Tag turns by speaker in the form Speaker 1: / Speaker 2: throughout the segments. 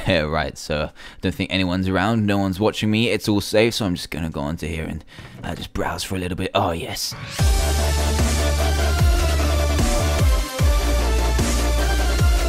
Speaker 1: Right, so I don't think anyone's around, no one's watching me, it's all safe, so I'm just gonna go onto here and just browse for a little bit. Oh, yes.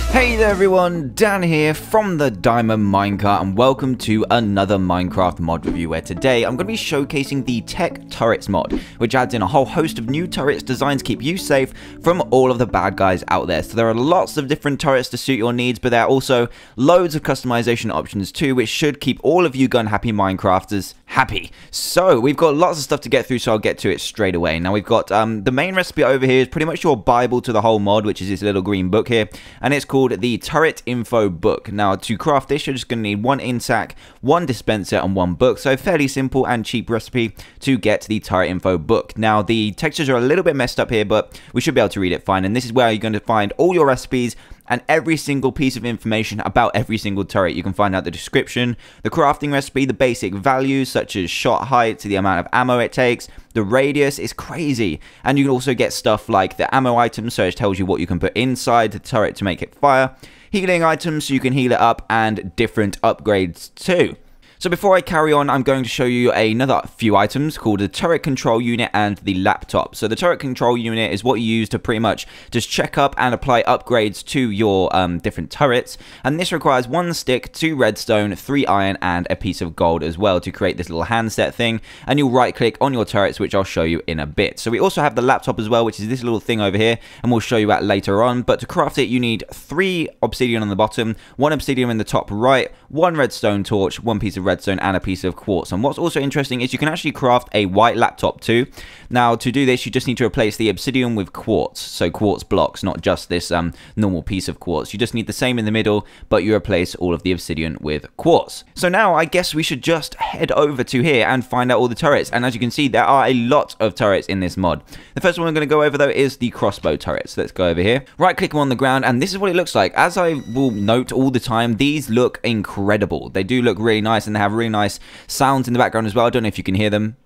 Speaker 1: Hey there everyone, Dan here from the Diamond Minecart, and welcome to another Minecraft mod review, where today I'm going to be showcasing the Tech Turrets mod, which adds in a whole host of new turrets designed to keep you safe from all of the bad guys out there. So there are lots of different turrets to suit your needs, but there are also loads of customization options too, which should keep all of you gun-happy Minecrafters happy. So we've got lots of stuff to get through, so I'll get to it straight away. Now we've got the main recipe over here is pretty much your Bible to the whole mod, which is this little green book here, and it's called the Turret Info Book. Now to craft this, you're just going to need one intac, one dispenser, and one book. So fairly simple and cheap recipe to get the Turret Info Book. Now the textures are a little bit messed up here, but we should be able to read it fine, and this is where you're going to find all your recipes and every single piece of information about every single turret. You can find out the description, the crafting recipe, the basic values such as shot height, the amount of ammo it takes, the radius is crazy, and you can also get stuff like the ammo items, so it tells you what you can put inside the turret to make it fire, healing items so you can heal it up, and different upgrades too. So before I carry on, I'm going to show you another few items called the turret control unit and the laptop. So the turret control unit is what you use to pretty much just check up and apply upgrades to your different turrets. And this requires 1 stick, 2 redstone, 3 iron, and a piece of gold as well to create this little handset thing. And you'll right click on your turrets, which I'll show you in a bit. So we also have the laptop as well, which is this little thing over here, and we'll show you that later on. But to craft it, you need 3 obsidian on the bottom, 1 obsidian in the top right, 1 redstone torch, 1 piece of redstone, and a piece of quartz. And what's also interesting is you can actually craft a white laptop too. Now to do this, you just need to replace the obsidian with quartz, so quartz blocks, not just this normal piece of quartz. You just need the same in the middle, but you replace all of the obsidian with quartz. So now I guess we should just head over to here and find out all the turrets. And as you can see, there are a lot of turrets in this mod. The first one I'm going to go over though is the crossbow turret. So let's go over here, right click them on the ground, and this is what it looks like. As I will note all the time, these look incredible. They do look really nice, and they have really nice sounds in the background as well. I don't know if you can hear them,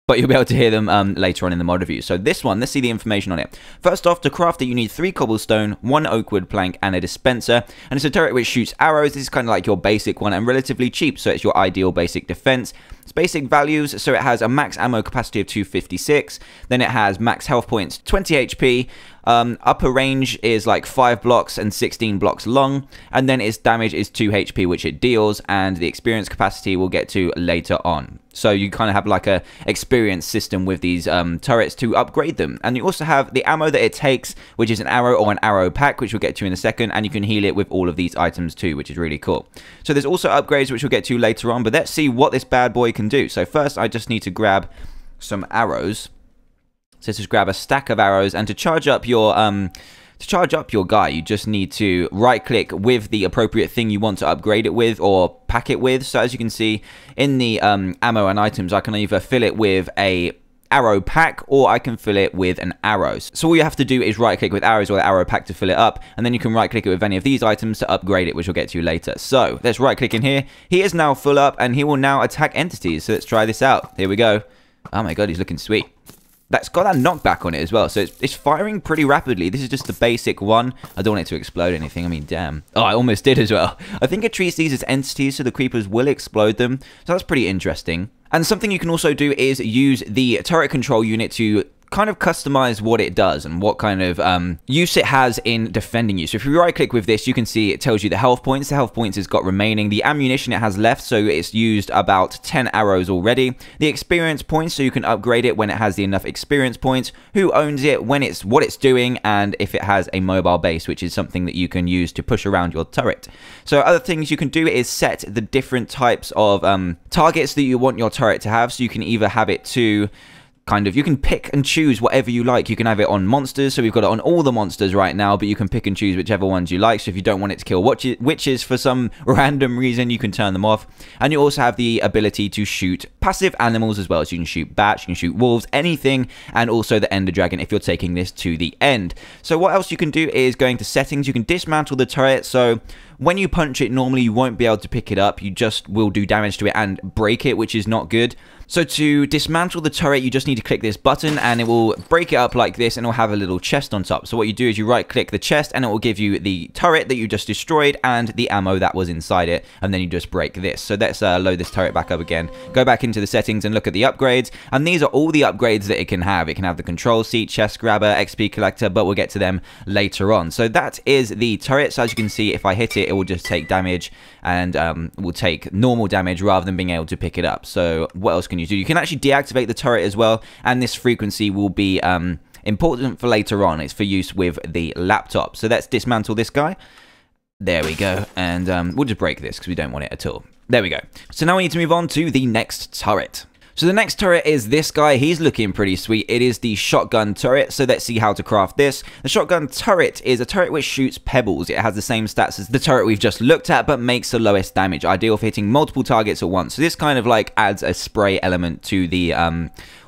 Speaker 1: but you'll be able to hear them later on in the mod review. So this one, let's see the information on it. First off, to craft it, you need 3 cobblestone, 1 oak wood plank, and a dispenser. And it's a turret which shoots arrows. This is kind of like your basic one and relatively cheap, so it's your ideal basic defense. Its basic values, so it has a max ammo capacity of 256, then it has max health points 20 HP, upper range is like 5 blocks and 16 blocks long, and then its damage is 2 HP, which it deals, and the experience capacity we'll get to later on. So you kind of have like a experience system with these turrets to upgrade them. And you also have the ammo that it takes, which is an arrow or an arrow pack, which we'll get to in a second, and you can heal it with all of these items too, which is really cool. So there's also upgrades which we'll get to later on, but let's see what this bad boy can do. So first I just need to grab some arrows. So just grab a stack of arrows, and to charge up your guy, you just need to right click with the appropriate thing you want to upgrade it with or pack it with. So as you can see in the ammo and items, I can either fill it with a arrow pack or I can fill it with an arrow. So all you have to do is right click with arrows or the arrow pack to fill it up, and then you can right click it with any of these items to upgrade it, which we'll get to later. So let's right click in here. He is now full up and he will now attack entities. So let's try this out. Here we go. Oh my god, he's looking sweet. That's got that knockback on it as well, so it's firing pretty rapidly. This is just the basic one. I don't want it to explode anything. I mean, damn. Oh, I almost did as well. I think it treats these as entities, so the creepers will explode them. So that's pretty interesting. And something you can also do is use the turret control unit to kind of customize what it does and what kind of use it has in defending you. So if you right click with this, you can see it tells you the health points it's got remaining, the ammunition it has left, so it's used about 10 arrows already, the experience points, so you can upgrade it when it has enough experience points, who owns it, when it's what it's doing, and if it has a mobile base, which is something that you can use to push around your turret. So other things you can do is set the different types of targets that you want your turret to have. So you can either have it to you can pick and choose whatever you like. You can have it on monsters, so we've got it on all the monsters right now, but you can pick and choose whichever ones you like. So if you don't want it to kill witches for some random reason, you can turn them off. And you also have the ability to shoot passive animals as well. So you can shoot bats, you can shoot wolves, anything, and also the ender dragon if you're taking this to the end. So what else you can do is going to settings, you can dismantle the turret. So When you punch it, normally you won't be able to pick it up. You just will do damage to it and break it, which is not good. So to dismantle the turret, you just need to click this button and it will break it up like this and it will have a little chest on top. So what you do is you right click the chest and it will give you the turret that you just destroyed and the ammo that was inside it, and then you just break this. So let's load this turret back up again, go back into the settings and look at the upgrades, and these are all the upgrades that it can have. It can have the control seat, chest grabber, XP collector, but we'll get to them later on. So that is the turret. So as you can see, if I hit it, it will just take damage and will take normal damage rather than being able to pick it up. So what else can you do? You can actually deactivate the turret as well, and this frequency will be important for later on. It's for use with the laptop. So let's dismantle this guy. There we go, and we'll just break this because we don't want it at all. There we go. So now we need to move on to the next turret. So the next turret is this guy. He's looking pretty sweet. It is the shotgun turret. So let's see how to craft this. The shotgun turret is a turret which shoots pebbles. It has the same stats as the turret we've just looked at, but makes the lowest damage, ideal for hitting multiple targets at once. So this kind of like adds a spray element to the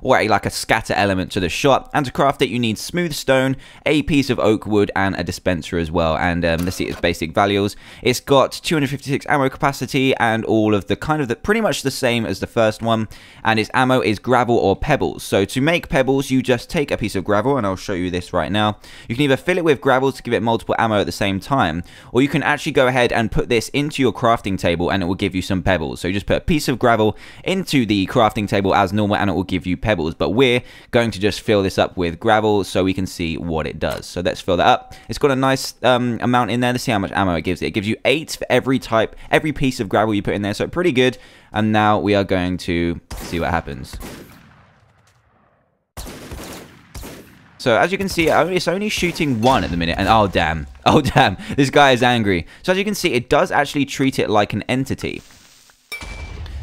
Speaker 1: or like a scatter element to the shot. And to craft it, you need smooth stone, a piece of oak wood, and a dispenser as well. And let's see its basic values. It's got 256 ammo capacity and all of the pretty much the same as the first one. And its ammo is gravel or pebbles. So to make pebbles, you just take a piece of gravel, and I'll show you this right now. You can either fill it with gravel to give it multiple ammo at the same time, or you can actually go ahead and put this into your crafting table and it will give you some pebbles. So you just put a piece of gravel into the crafting table as normal and it will give you pebbles. But we're going to just fill this up with gravel so we can see what it does. So let's fill that up. It's got a nice amount in there. Let's see how much ammo it gives. It gives you 8 for every piece of gravel you put in there. So pretty good. And now we are going to see what happens. So as you can see, it's only shooting 1 at the minute, and oh damn, this guy is angry. So as you can see, it does actually treat it like an entity.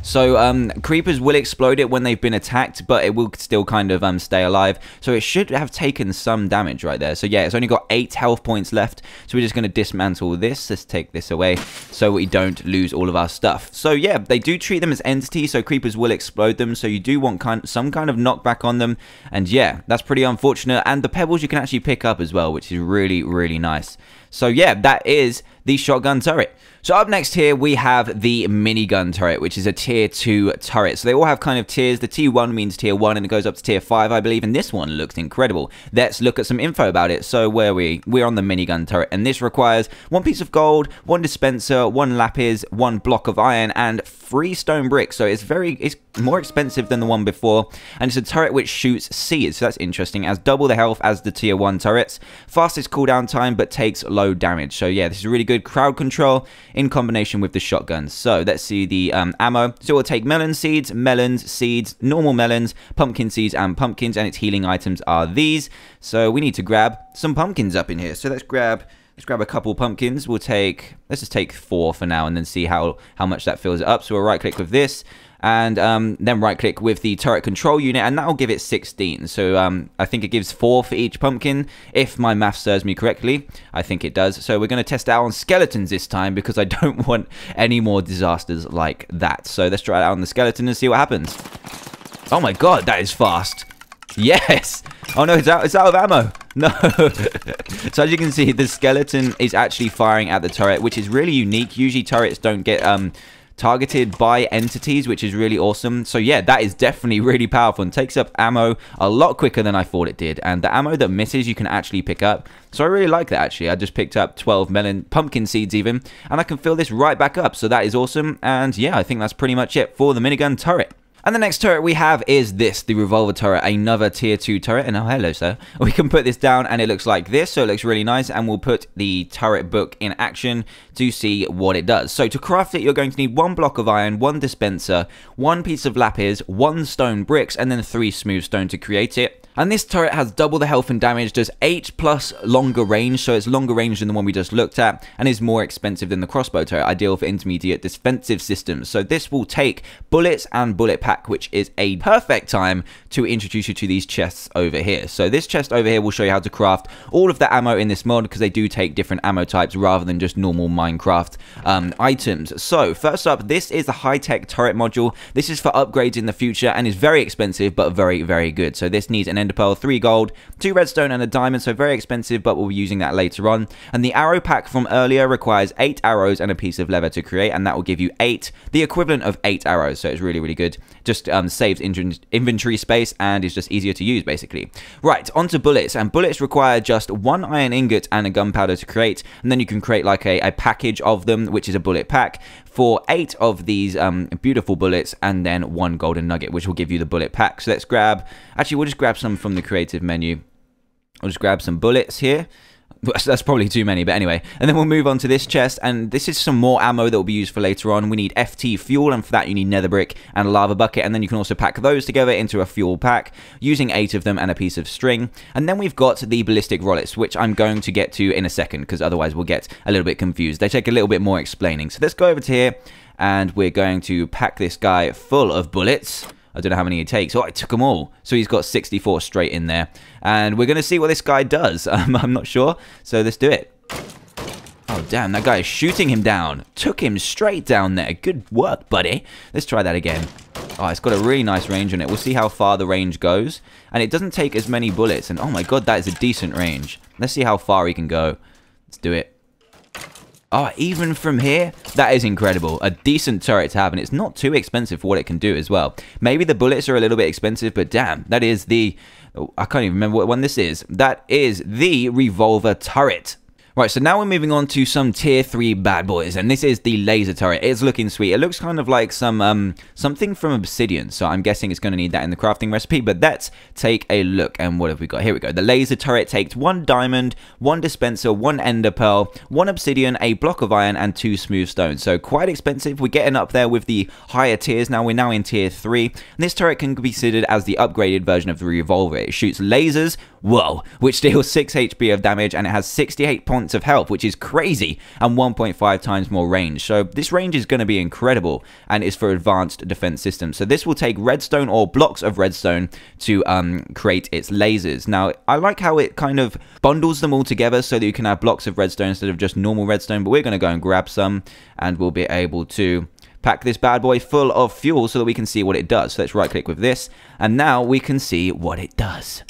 Speaker 1: So creepers will explode it when they've been attacked, but it will still kind of stay alive. So it should have taken some damage right there. So yeah, it's only got 8 health points left. So we're just going to dismantle this. Let's take this away so we don't lose all of our stuff. So yeah, they do treat them as entities, so creepers will explode them. So you do want some kind of knockback on them. And yeah, that's pretty unfortunate. And the pebbles you can actually pick up as well, which is really, really nice. So yeah, that is the shotgun turret. So up next here, we have the Minigun Turret, which is a tier 2 turret. So they all have kind of tiers. The tier 1 means tier 1, and it goes up to tier 5, I believe. And this one looks incredible. Let's look at some info about it. So where are we? We're on the Minigun Turret, and this requires 1 piece of gold, 1 dispenser, 1 lapis, 1 block of iron, and 3 stone bricks. So it's more expensive than the one before, and it's a turret which shoots seeds. So that's interesting. It has double the health as the tier 1 turrets, fastest cooldown time, but takes low damage. So yeah, this is really good crowd control in combination with the shotgun. So let's see the ammo. So it will take melon seeds, melons, seeds, normal melons, pumpkin seeds, and pumpkins, and its healing items are these. So we need to grab some pumpkins up in here. So let's grab a couple pumpkins. Let's just take 4 for now and then see how much that fills it up. So we'll right click with this, and then right click with the turret control unit, and that will give it 16. So I think it gives 4 for each pumpkin, if my math serves me correctly. I think it does. So we're going to test it out on skeletons this time, because I don't want any more disasters like that. So let's try it out on the skeleton and see what happens. Oh my god, that is fast. Yes! Oh no, it's out of ammo. No. So as you can see, the skeleton is actually firing at the turret, which is really unique. Usually turrets don't get targeted by entities, which is really awesome. So yeah, that is definitely really powerful and takes up ammo a lot quicker than I thought it did. And the ammo that misses, you can actually pick up. So I really like that, actually. I just picked up 12 pumpkin seeds even, and I can fill this right back up. So that is awesome. And yeah, I think that's pretty much it for the Minigun Turret. And the next turret we have is this, the Revolver Turret, another tier 2 turret. And oh, hello, sir. We can put this down and it looks like this, so it looks really nice. And we'll put the turret book in action to see what it does. So to craft it, you're going to need 1 block of iron, 1 dispenser, 1 piece of lapis, 1 stone bricks, and then 3 smooth stone to create it. And this turret has double the health and damage, does 8 plus longer range, so it's longer range than the one we just looked at, and is more expensive than the crossbow turret, ideal for intermediate defensive systems. So this will take bullets and bullet packs pack, which is a perfect time to introduce you to these chests over here. So this chest over here will show you how to craft all of the ammo in this mod, because they do take different ammo types rather than just normal Minecraft items. So first up, this is the high-tech turret module. This is for upgrades in the future and is very expensive, but very, very good. So this needs an ender pearl, 3 gold, 2 redstone, and a diamond. So very expensive, but we'll be using that later on. And the arrow pack from earlier requires 8 arrows and a piece of leather to create, and that will give you 8, the equivalent of 8 arrows. So it's really, really good. Just saves inventory space and is just easier to use, basically. Right, onto bullets. And bullets require just 1 iron ingot and a gunpowder to create, and then you can create like a package of them, which is a bullet pack for 8 of these beautiful bullets, and then 1 golden nugget, which will give you the bullet pack. So let's grab, actually we'll just grab some from the creative menu. I'll just grab some bullets here. That's probably too many, but anyway. And then we'll move on to this chest, and this is some more ammo that will be used for later on. We need FT fuel, and for that you need nether brick and a lava bucket, and then you can also pack those together into a fuel pack, using 8 of them and a piece of string. And then we've got the ballistic rollets, which I'm going to get to in a second, because otherwise we'll get a little bit confused. They take a little bit more explaining. So let's go over to here, and we're going to pack this guy full of bullets. I don't know how many it takes. Oh, I took them all. So he's got 64 straight in there. And we're going to see what this guy does. I'm not sure. So let's do it. Oh, damn. That guy is shooting him down. Took him straight down there. Good work, buddy. Let's try that again. Oh, it's got a really nice range on it. We'll see how far the range goes. And it doesn't take as many bullets. And oh my god, that is a decent range. Let's see how far he can go. Let's do it. Oh, even from here, that is incredible. A decent turret to have, and it's not too expensive for what it can do as well. Maybe the bullets are a little bit expensive, but damn, that is the... Oh, I can't even remember what one this is. That is the Revolver Turret. Right, so now we're moving on to some tier 3 bad boys, and this is the laser turret. It's looking sweet. It looks kind of like some something from obsidian, so I'm guessing it's going to need that in the crafting recipe, but let's take a look. And what have we got? Here we go. The laser turret takes 1 diamond, 1 dispenser, 1 ender pearl, 1 obsidian, a block of iron, and 2 smooth stones. So quite expensive. We're getting up there with the higher tiers now. We're now in tier 3, and this turret can be considered as the upgraded version of the revolver. It shoots lasers, whoa, which deals 6 HP of damage, and it has 68 points of health, which is crazy, and 1.5 times more range. So this range is going to be incredible, and is for advanced defense systems. So this will take redstone or blocks of redstone to create its lasers. Now, I like how it kind of bundles them all together so that you can have blocks of redstone instead of just normal redstone, but we're going to go and grab some, and we'll be able to pack this bad boy full of fuel so that we can see what it does. So let's right click with this, and now we can see what it does.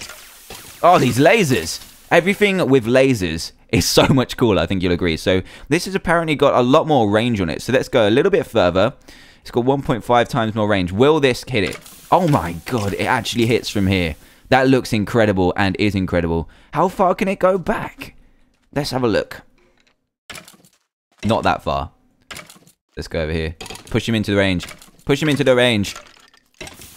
Speaker 1: Oh, these lasers! Everything with lasers is so much cooler, I think you'll agree. So this has apparently got a lot more range on it. So let's go a little bit further. It's got 1.5 times more range. Will this hit it? Oh my god, it actually hits from here. That looks incredible and is incredible. How far can it go back? Let's have a look. Not that far. Let's go over here. Push him into the range. Push him into the range.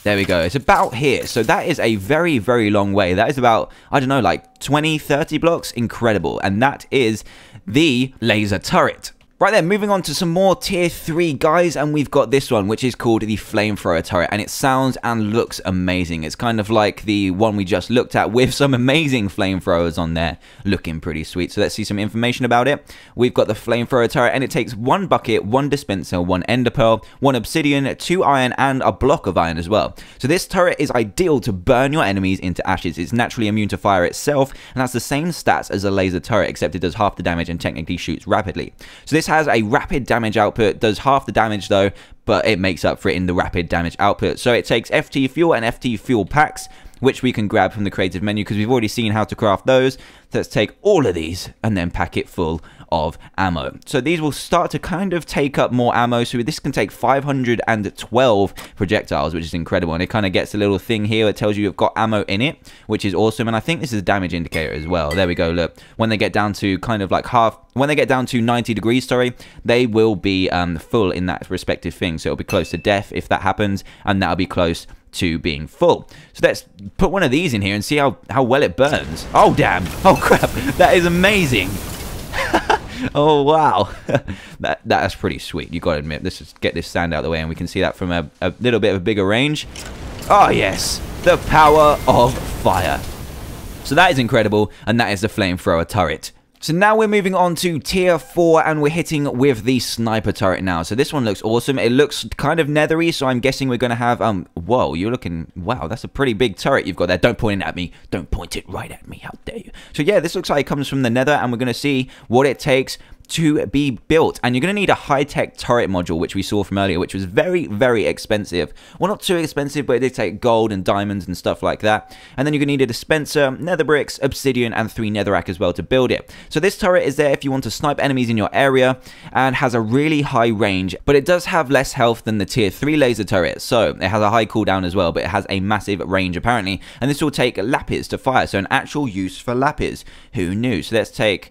Speaker 1: There we go. It's about here. So that is a very, very long way. That is about, I don't know, like 20, 30 blocks. Incredible. And that is the laser turret. Right then, moving on to some more tier 3 guys, and we've got this one, which is called the Flamethrower Turret, and it sounds and looks amazing. It's kind of like the one we just looked at with some amazing flamethrowers on there, looking pretty sweet. So let's see some information about it. We've got the Flamethrower Turret, and it takes 1 bucket, 1 dispenser, 1 ender pearl, 1 obsidian, 2 iron, and a block of iron as well. So this turret is ideal to burn your enemies into ashes. It's naturally immune to fire itself, and has the same stats as a laser turret, except it does half the damage and technically shoots rapidly. So this has a rapid damage output, does half the damage though, but it makes up for it in the rapid damage output. So it takes FT fuel and FT fuel packs, which we can grab from the creative menu because we've already seen how to craft those. So let's take all of these and then pack it full of ammo. So these will start to kind of take up more ammo. So this can take 512 projectiles, which is incredible. And it kind of gets a little thing here that tells you you've got ammo in it, which is awesome. And I think this is a damage indicator as well. There we go. Look, when they get down to kind of like when they get down to 90 degrees, sorry, they will be full in that respective thing. So it'll be close to death if that happens, and that'll be close to being full. So let's put one of these in here and see how well it burns. Oh damn, oh crap, that is amazing. Oh wow. That's pretty sweet, you gotta admit. Let's just get this sand out of the way and we can see that from a little bit of a bigger range. Oh yes, the power of fire. So that is incredible, and that is the Flamethrower Turret. So now we're moving on to tier 4 and we're hitting with the sniper turret now. So this one looks awesome. It looks kind of nethery, so I'm guessing we're going to have, whoa, you're looking, wow, that's a pretty big turret you've got there. Don't point it at me. Don't point it right at me. How dare you? So yeah, this looks like it comes from the nether and we're going to see what it takes to be built. And you're going to need a high-tech turret module, which we saw from earlier, which was very, very expensive. Well, not too expensive, but it did take gold and diamonds and stuff like that. And then you're going to need a dispenser, nether bricks, obsidian, and 3 netherrack as well to build it. So this turret is there if you want to snipe enemies in your area and has a really high range, but it does have less health than the tier 3 laser turret. So it has a high cooldown as well, but it has a massive range apparently. And this will take lapis to fire, so an actual use for lapis. Who knew? So let's take,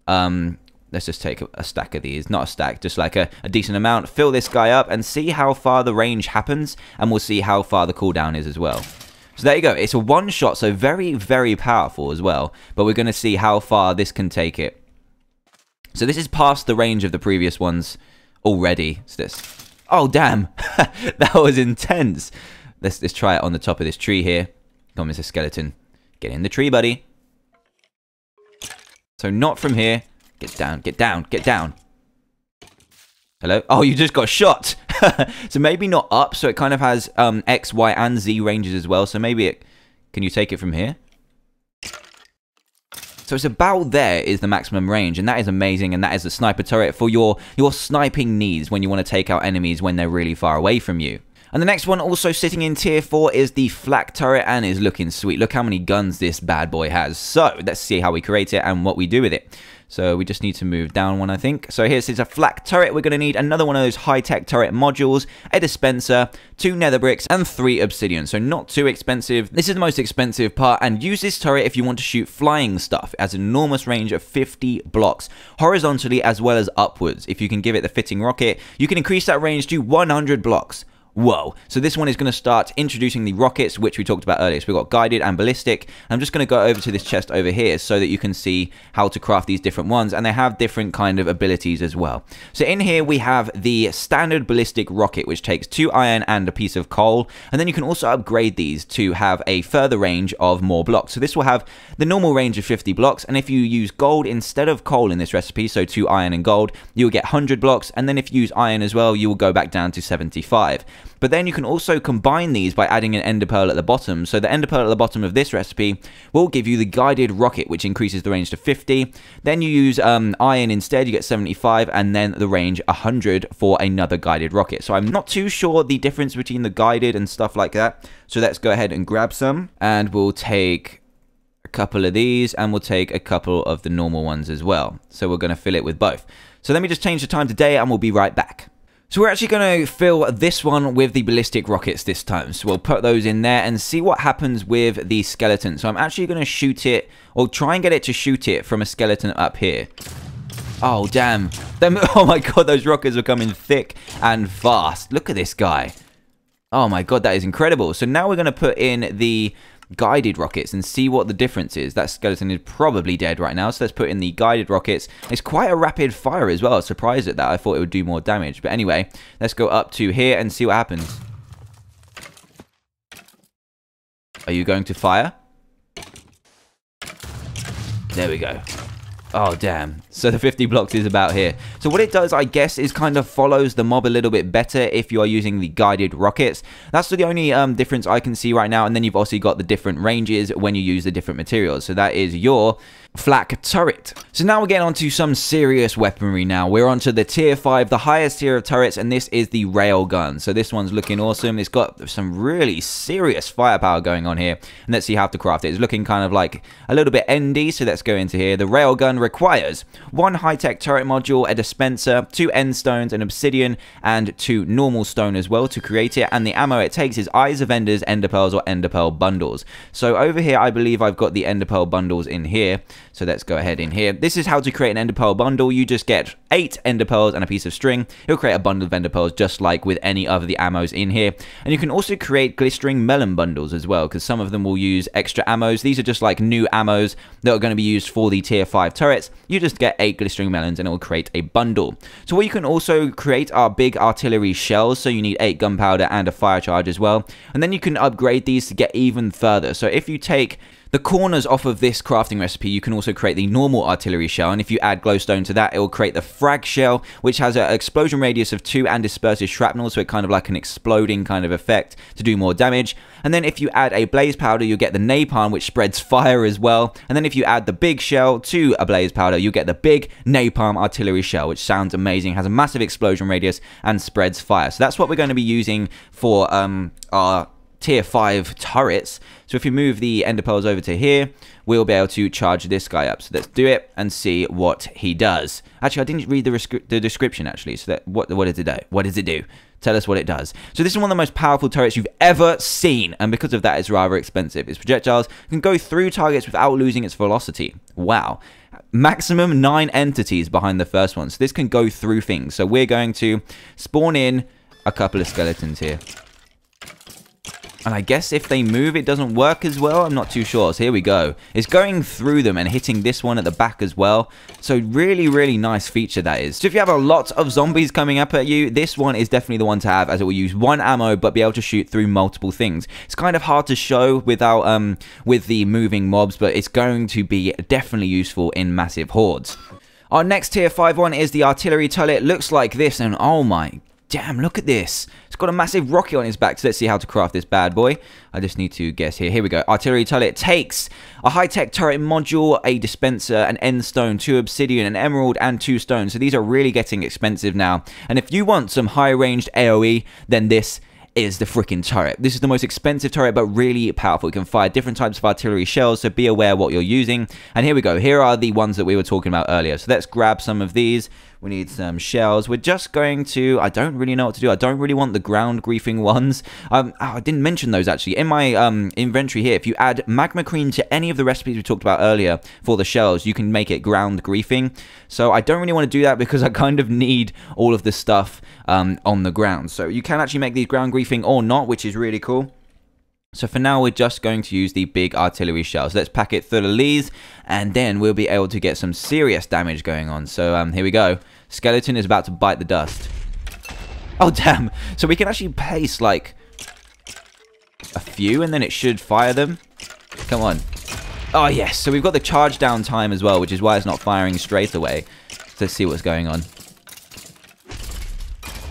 Speaker 1: let's just take a stack of these. Not a stack, just like a decent amount. Fill this guy up and see how far the range happens. And we'll see how far the cooldown is as well. So there you go. It's a one shot, so very, very powerful as well. But we're going to see how far this can take it. So this is past the range of the previous ones already. What's this? Oh, damn. That was intense. Let's try it on the top of this tree here. Come on, Mr. Skeleton. Get in the tree, buddy. So not from here. Get down, get down, get down. Hello? Oh, you just got shot. So maybe not up, so it kind of has X, Y, and Z ranges as well. So maybe it... Can you take it from here? So it's about there is the maximum range, and that is amazing, and that is the sniper turret for your sniping needs when you want to take out enemies when they're really far away from you. And the next one also sitting in tier 4 is the Flak Turret and is looking sweet. Look how many guns this bad boy has. So let's see how we create it and what we do with it. So we just need to move down one, I think. So here's a Flak Turret. We're going to need another one of those high-tech turret modules, a dispenser, 2 nether bricks, and 3 obsidian. So not too expensive. This is the most expensive part. And use this turret if you want to shoot flying stuff. It has an enormous range of 50 blocks, horizontally as well as upwards. If you can give it the fitting rocket, you can increase that range to 100 blocks. Whoa. So this one is going to start introducing the rockets, which we talked about earlier. So we've got guided and ballistic. I'm just going to go over to this chest over here so that you can see how to craft these different ones, and they have different kind of abilities as well. So in here we have the standard ballistic rocket, which takes 2 iron and a piece of coal, and then you can also upgrade these to have a further range of more blocks. So this will have the normal range of 50 blocks, and if you use gold instead of coal in this recipe, so 2 iron and gold, you will get 100 blocks, and then if you use iron as well, you will go back down to 75. But then you can also combine these by adding an ender pearl at the bottom. So the ender pearl at the bottom of this recipe will give you the guided rocket, which increases the range to 50. Then you use iron instead, you get 75, and then the range 100 for another guided rocket. So I'm not too sure the difference between the guided and stuff like that. So let's go ahead and grab some, and we'll take a couple of these, and we'll take a couple of the normal ones as well. So we're going to fill it with both. So let me just change the time to day, and we'll be right back. So we're actually going to fill this one with the ballistic rockets this time. So we'll put those in there and see what happens with the skeleton. So I'm actually going to shoot it, or try and get it to shoot it from a skeleton up here. Oh, damn. Oh my god, those rockets are coming thick and fast. Look at this guy. Oh my god, that is incredible. So now we're going to put in the guided rockets and see what the difference is. That skeleton is probably dead right now, so let's put in the guided rockets. It's quite a rapid fire as well. I was surprised at that. I thought it would do more damage, but anyway, let's go up to here and see what happens. Are you going to fire? There we go. Oh, damn. So the 50 blocks is about here. So what it does, I guess, is kind of follows the mob a little bit better if you are using the guided rockets. That's the only difference I can see right now. And then you've also got the different ranges when you use the different materials. So that is your Flak Turret. So now we're getting onto some serious weaponry now. We're onto the tier 5, the highest tier of turrets, and this is the Railgun. So this one's looking awesome. It's got some really serious firepower going on here. And let's see how to craft it. It's looking kind of like a little bit endy, so let's go into here. The Railgun requires 1 high-tech turret module, a dispenser, 2 end stones, an obsidian, and 2 normal stone as well to create it. And the ammo it takes is Eyes of Enders, Ender Pearls, or Ender Pearl bundles. So over here, I believe I've got the Ender Pearl bundles in here. So let's go ahead in here. This is how to create an Ender Pearl bundle. You just get 8 Ender Pearls and a piece of string. It'll create a bundle of Ender Pearls just like with any of the ammos in here. And you can also create glistering melon bundles as well, because some of them will use extra ammos. These are just like new ammos that are going to be used for the tier 5 turrets. You just get 8 glistering melons and it will create a bundle. So what you can also create are big artillery shells. So you need 8 gunpowder and a fire charge as well. And then you can upgrade these to get even further. So if you take The corners off of this crafting recipe, you can also create the normal artillery shell, and if you add glowstone to that, it will create the frag shell, which has an explosion radius of 2 and disperses shrapnel, so it kind of like an exploding kind of effect to do more damage. And then if you add a blaze powder, you'll get the napalm, which spreads fire as well. And then if you add the big shell to a blaze powder, you get the big napalm artillery shell, which sounds amazing, has a massive explosion radius and spreads fire. So that's what we're going to be using for our tier 5 turrets. So if you move the ender pearls over to here, we'll be able to charge this guy up. So let's do it and see what he does. Actually, I didn't read the description actually. So that what does it do? What does it do? Tell us what it does. So this is one of the most powerful turrets you've ever seen, and because of that, it's rather expensive. Its projectiles can go through targets without losing its velocity. Wow. Maximum 9 entities behind the first one. So this can go through things. So we're going to spawn in a couple of skeletons here. And I guess if they move, it doesn't work as well. I'm not too sure. So here we go. It's going through them and hitting this one at the back as well. So really, really nice feature that is. So if you have a lot of zombies coming up at you, this one is definitely the one to have, as it will use 1 ammo but be able to shoot through multiple things. It's kind of hard to show without with the moving mobs, but it's going to be definitely useful in massive hordes. Our next tier 5 one is the artillery turret. Looks like this, and oh my damn, look at this. It's got a massive rocket on its back, so let's see how to craft this bad boy. I just need to guess here. Here we go. Artillery turret takes a high-tech turret module, a dispenser, an end stone, 2 obsidian, an emerald, and 2 stones. So these are really getting expensive now. And if you want some high-ranged AoE, then this is the freaking turret. This is the most expensive turret, but really powerful. It can fire different types of artillery shells, so be aware what you're using. And here we go. Here are the ones that we were talking about earlier. So let's grab some of these. We need some shells. We're just going to... I don't really know what to do. I don't really want the ground griefing ones. I didn't mention those, actually. In my inventory here, if you add magma cream to any of the recipes we talked about earlier for the shells, you can make it ground griefing. So I don't really want to do that because I kind of need all of the stuff on the ground. So you can actually make these ground griefing or not, which is really cool. So for now, we're just going to use the big artillery shells. Let's pack it through the leaves, and then we'll be able to get some serious damage going on. So here we go. Skeleton is about to bite the dust. Oh, damn. So we can actually place, like, a few, and then it should fire them. Come on. Oh, yes. So we've got the charge down time as well, which is why it's not firing straight away. So let's see what's going on.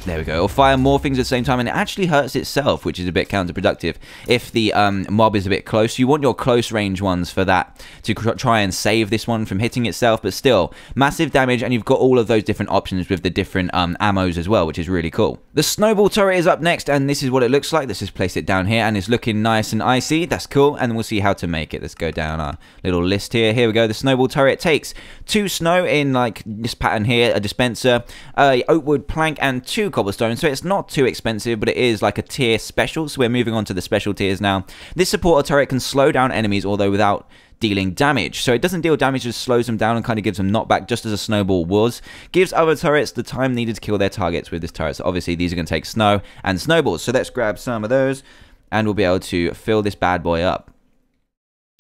Speaker 1: There we go. It'll fire more things at the same time, and it actually hurts itself, which is a bit counterproductive. If the mob is a bit close, you want your close range ones for that to try and save this one from hitting itself, but still, massive damage, and you've got all of those different options with the different ammos as well, which is really cool. The Snowball Turret is up next, and this is what it looks like. Let's just place it down here, and it's looking nice and icy. That's cool, and we'll see how to make it. Let's go down our little list here. Here we go. The Snowball Turret takes 2 snow in, like, this pattern here, a dispenser, a oak wood plank, and 2 cobblestone, so it's not too expensive, but it is like a tier special, so we're moving on to the special tiers now. This supporter turret can slow down enemies, although without dealing damage. So it doesn't deal damage, just slows them down and kind of gives them knockback, just as a snowball was. Gives other turrets the time needed to kill their targets with this turret. So obviously these are going to take snow and snowballs. So let's grab some of those, and we'll be able to fill this bad boy up.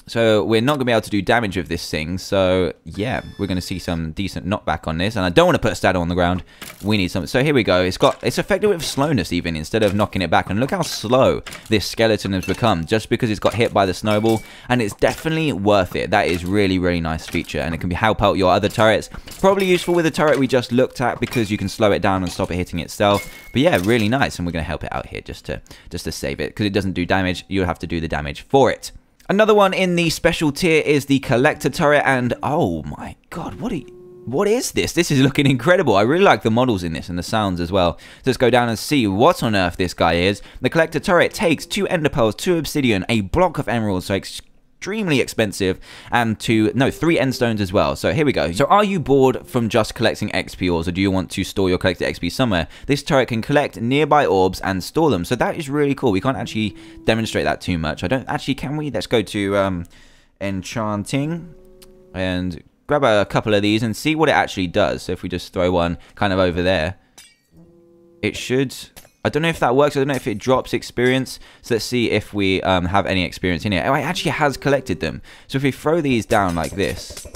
Speaker 1: So we're not going to be able to do damage with this thing. So yeah, we're going to see some decent knockback on this. And I don't want to put a stato on the ground. We need something. So here we go. It's affected with slowness even instead of knocking it back. And look how slow this skeleton has become just because it's got hit by the snowball. And it's definitely worth it. That is really, really nice feature. And it can help out your other turrets. Probably useful with the turret we just looked at because you can slow it down and stop it hitting itself. But yeah, really nice. And we're going to help it out here just to save it. Because it doesn't do damage. You'll have to do the damage for it. Another one in the special tier is the Collector Turret, and oh my god, what is this? This is looking incredible. I really like the models in this and the sounds as well. So let's go down and see what on earth this guy is. The Collector Turret takes 2 ender pearls, 2 obsidian, a block of emeralds, so extremely expensive, and 3 end stones as well. So here we go. So are you bored from just collecting XP ores, or do you want to store your collected XP somewhere? This turret can collect nearby orbs and store them. So that is really cool. We can't actually demonstrate that too much. Can we? Let's go to enchanting and grab a couple of these and see what it actually does. So if we just throw one kind of over there, it should... I don't know if that works. I don't know if it drops experience. So let's see if we have any experience in here. Oh, it actually has collected them. So if we throw these down like this,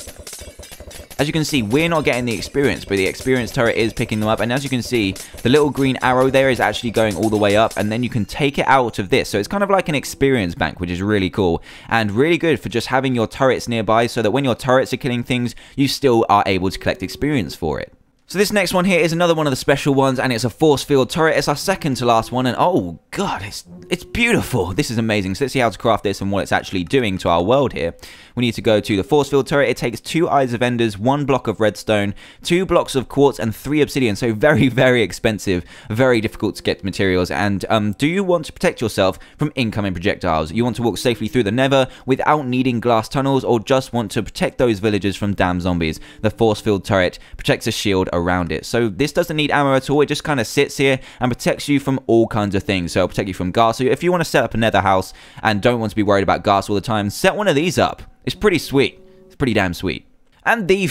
Speaker 1: As you can see, we're not getting the experience, but the experience turret is picking them up. And as you can see, the little green arrow there is actually going all the way up, and then you can take it out of this. So it's kind of like an experience bank, which is really cool and really good for just having your turrets nearby, so that when your turrets are killing things, you still are able to collect experience for it. So this next one here is another one of the special ones, and it's a force field turret. It's our second to last one, and oh god, it's beautiful. This is amazing. So let's see how to craft this and what it's actually doing to our world here. We need to go to the force field turret. It takes 2 eyes of enders, 1 block of redstone, 2 blocks of quartz, and 3 obsidian. So very, very expensive, very difficult to get materials. And do you want to protect yourself from incoming projectiles? You want to walk safely through the nether without needing glass tunnels, or just want to protect those villagers from damn zombies? The force field turret protects a shield around it. So this doesn't need ammo at all. It just kind of sits here and protects you from all kinds of things. So it'll protect you from ghast. So if you want to set up a nether house and don't want to be worried about ghast all the time, set one of these up. It's pretty sweet. It's pretty damn sweet. And the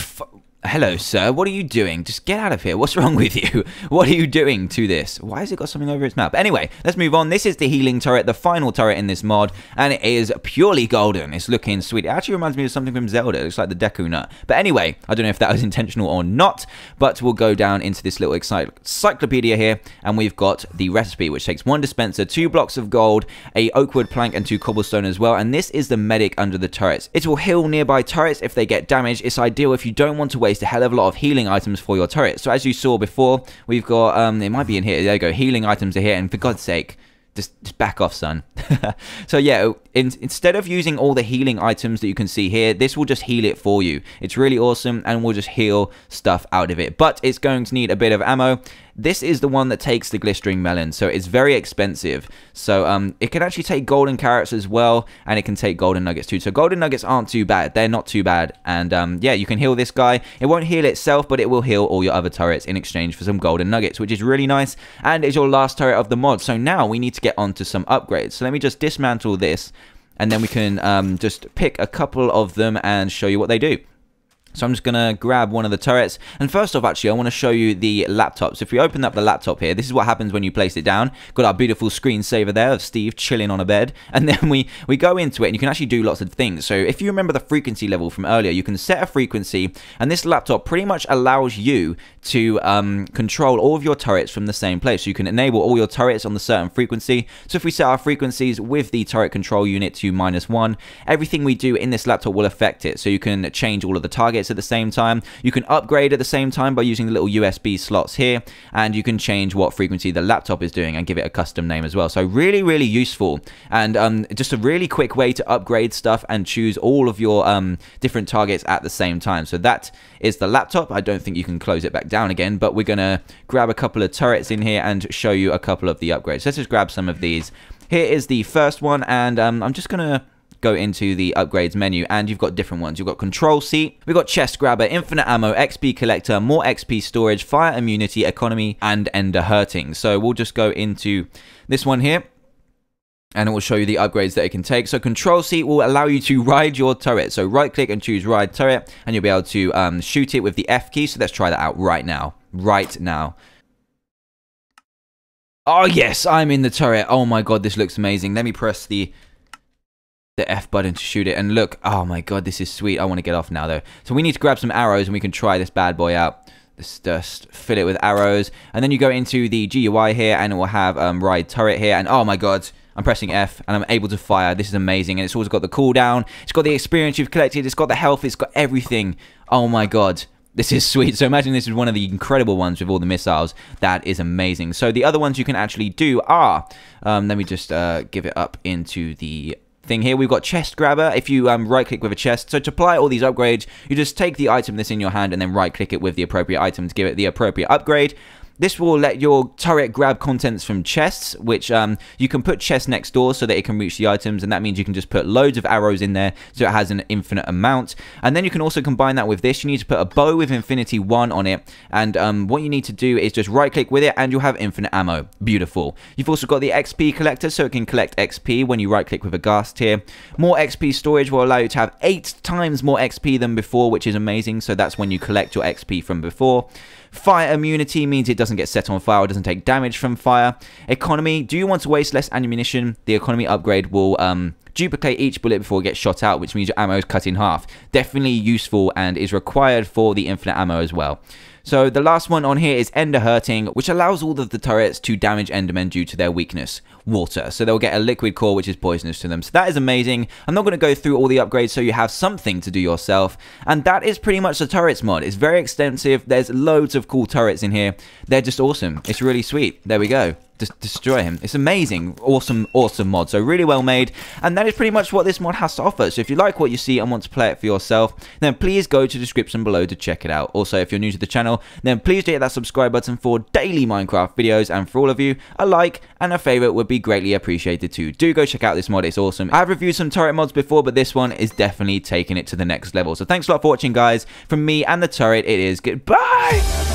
Speaker 1: hello, sir. What are you doing? Just get out of here. What's wrong with you? What are you doing to this? Why has it got something over its mouth? Anyway, let's move on. This is the healing turret, the final turret in this mod, and it is purely golden. It's looking sweet. It actually reminds me of something from Zelda. It looks like the Deku Nut. But anyway, I don't know if that was intentional or not, but we'll go down into this little encyclopedia here, and we've got the recipe, which takes 1 dispenser, 2 blocks of gold, a oakwood plank, and 2 cobblestone as well. And this is the medic under the turrets. It will heal nearby turrets if they get damaged. It's ideal if you don't want to waste a hell of a lot of healing items for your turret. So as you saw before, we've got it might be in here. There you go. Healing items are here, and for God's sake, just back off, son. So yeah, instead of using all the healing items that you can see here, this will just heal it for you. It's really awesome, and we'll just heal stuff out of it. But it's going to need a bit of ammo. This is the one that takes the glistering melon, so it's very expensive. So it can actually take golden carrots as well, and it can take golden nuggets too. So golden nuggets aren't too bad. They're not too bad. And yeah, you can heal this guy. It won't heal itself, but it will heal all your other turrets in exchange for some golden nuggets, which is really nice. And it's your last turret of the mod. So now we need to get on to some upgrades. So let me just dismantle this, and then we can just pick a couple of them and show you what they do. So I'm just going to grab one of the turrets. And first off, actually, I want to show you the laptop. So if we open up the laptop here, this is what happens when you place it down. Got our beautiful screensaver there of Steve chilling on a bed. And then we go into it, and you can actually do lots of things. So if you remember the frequency level from earlier, you can set a frequency, and this laptop pretty much allows you to control all of your turrets from the same place. So you can enable all your turrets on the certain frequency. So if we set our frequencies with the turret control unit to -1, everything we do in this laptop will affect it. So you can change all of the targets at the same time. You can upgrade at the same time by using the little USB slots here, and you can change what frequency the laptop is doing and give it a custom name as well. So really, really useful, and just a really quick way to upgrade stuff and choose all of your different targets at the same time. So that is the laptop. I don't think you can close it back down again, but we're gonna grab a couple of turrets in here and show you a couple of the upgrades. Let's just grab some of these. Here is the first one, and I'm just gonna go into the upgrades menu, and you've got different ones. You've got control seat, we've got chest grabber, infinite ammo, XP collector, more XP storage, fire immunity, economy, and ender hurting. So we'll just go into this one here, and it will show you the upgrades that it can take. So control seat will allow you to ride your turret. So right click and choose ride turret, and you'll be able to shoot it with the F key. So let's try that out right now. Oh yes, I'm in the turret. Oh my god, this looks amazing. Let me press the F button to shoot it, and look, oh my god, this is sweet. I want to get off now though. So we need to grab some arrows, and we can try this bad boy out. Let's just fill it with arrows, and then you go into the GUI here, and it will have ride turret here, and oh my god, I'm pressing F, and I'm able to fire. This is amazing, and it's also got the cooldown, it's got the experience you've collected, it's got the health, it's got everything. Oh my god, this is sweet. So imagine this is one of the incredible ones with all the missiles. That is amazing. So the other ones you can actually do are, let me just give it up into the thing here. We've got chest grabber. If you right click with a chest, so to apply all these upgrades, you just take the item that's in your hand and then right click it with the appropriate item to give it the appropriate upgrade. This will let your turret grab contents from chests, which you can put chests next door so that it can reach the items, and that means you can just put loads of arrows in there so it has an infinite amount. And then you can also combine that with this. You need to put a bow with infinity 1 on it, and what you need to do is just right click with it and you'll have infinite ammo. Beautiful. You've also got the XP collector, so it can collect XP when you right click with a ghast here. More XP storage will allow you to have 8 times more XP than before, which is amazing. So that's when you collect your XP from before. Fire immunity means it doesn't get set on fire, it doesn't take damage from fire. Economy, do you want to waste less ammunition? The economy upgrade will duplicate each bullet before it gets shot out, which means your ammo is cut in half. Definitely useful and is required for the infinite ammo as well. So the last one on here is Ender Hurting, which allows all of the turrets to damage Endermen due to their weakness, water. So they'll get a liquid core which is poisonous to them. So that is amazing. I'm not going to go through all the upgrades so you have something to do yourself. And that is pretty much the turrets mod. It's very extensive. There's loads of cool turrets in here. They're just awesome. It's really sweet. There we go. Just destroy him. It's amazing. Awesome mod. So really well made. And that is pretty much what this mod has to offer. So if you like what you see and want to play it for yourself, then please go to the description below to check it out. Also, if you're new to the channel, then please do hit that subscribe button for daily Minecraft videos. And for all of you, a like and a favorite would be greatly appreciated too. Do go check out this mod. It's awesome. I've reviewed some turret mods before, but this one is definitely taking it to the next level. So thanks a lot for watching, guys. From me and the turret, it is goodbye.